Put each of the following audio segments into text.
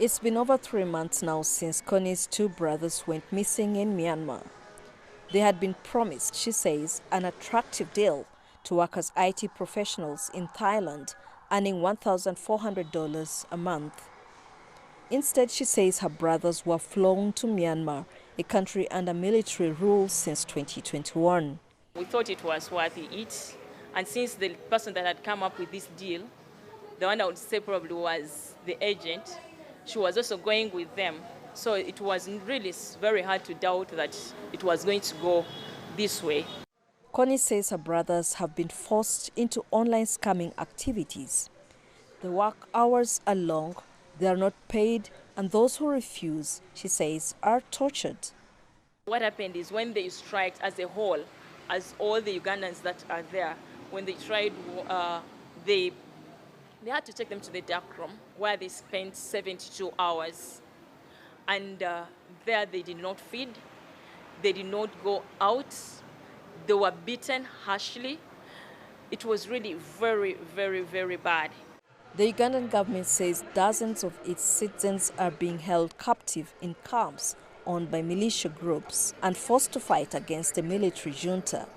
It's been over 3 months now since Connie's two brothers went missing in Myanmar. They had been promised, she says, an attractive deal to work as IT professionals in Thailand, earning $1,400 a month. Instead, she says her brothers were flown to Myanmar, a country under military rule since 2021. We thought it was worth it, and since the person that had come up with this deal, the one I would say probably was the agent, she was also going with them. So it was really very hard to doubt that it was going to go this way. Connie says her brothers have been forced into online scamming activities. The work hours are long, they are not paid, and those who refuse, she says, are tortured. What happened is when they striked as a whole, as all the Ugandans that are there, when they tried, they had to take them to the dark room where they spent 72 hours. And there they did not feed, they did not go out, they were beaten harshly. It was really very, very, very bad. The Ugandan government says dozens of its citizens are being held captive in camps owned by militia groups and forced to fight against the military junta.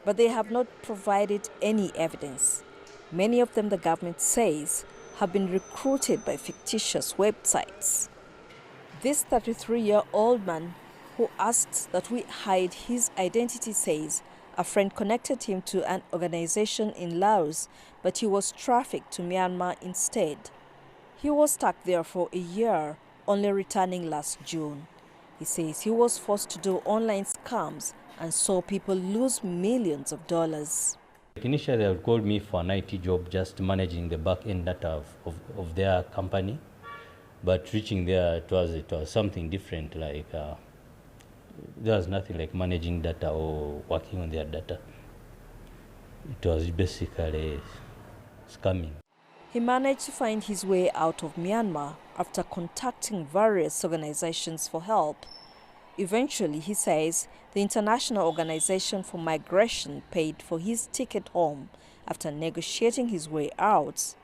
But they have not provided any evidence. Many of them, the government says, have been recruited by fictitious websites. This 33-year-old man who asked that we hide his identity says a friend connected him to an organization in Laos, but he was trafficked to Myanmar instead. He was stuck there for a year, only returning last June. He says he was forced to do online scams and saw people lose millions of dollars. Initially, they called me for an IT job, just managing the back-end data of their company. But reaching there, it was something different. Like there was nothing like managing data or working on their data. It was basically scamming. He managed to find his way out of Myanmar after contacting various organizations for help. Eventually, he says, the International Organization for Migration paid for his ticket home after negotiating his way out.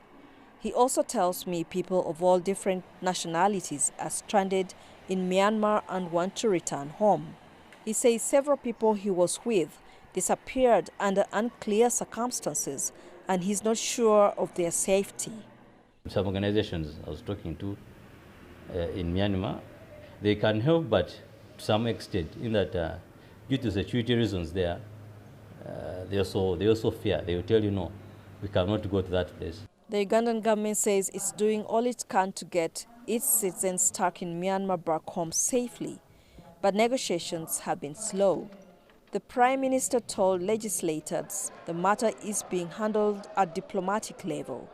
He also tells me people of all different nationalities are stranded in Myanmar and want to return home. He says several people he was with disappeared under unclear circumstances and he's not sure of their safety. Some organizations I was talking to in Myanmar, they can help, but to some extent, in that due to security reasons there, they also fear. They will tell you, no, we cannot go to that place. The Ugandan government says it's doing all it can to get its citizens stuck in Myanmar back home safely, but negotiations have been slow. The Prime Minister told legislators the matter is being handled at diplomatic level,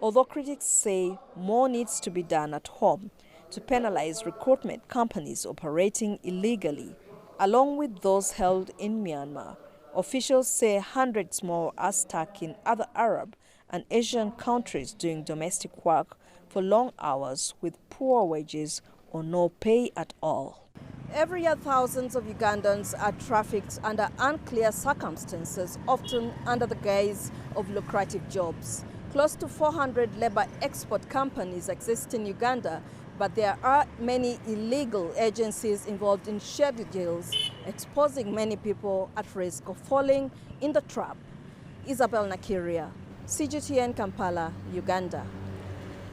although critics say more needs to be done at home to penalize recruitment companies operating illegally, along with those held in Myanmar. Officials say hundreds more are stuck in other Arab and Asian countries doing domestic work for long hours with poor wages or no pay at all. Every year, thousands of Ugandans are trafficked under unclear circumstances, often under the guise of lucrative jobs. Close to 400 labor export companies exist in Uganda, but there are many illegal agencies involved in shady deals, exposing many people at risk of falling in the trap. Isabel Nakiria, CGTN Kampala, Uganda.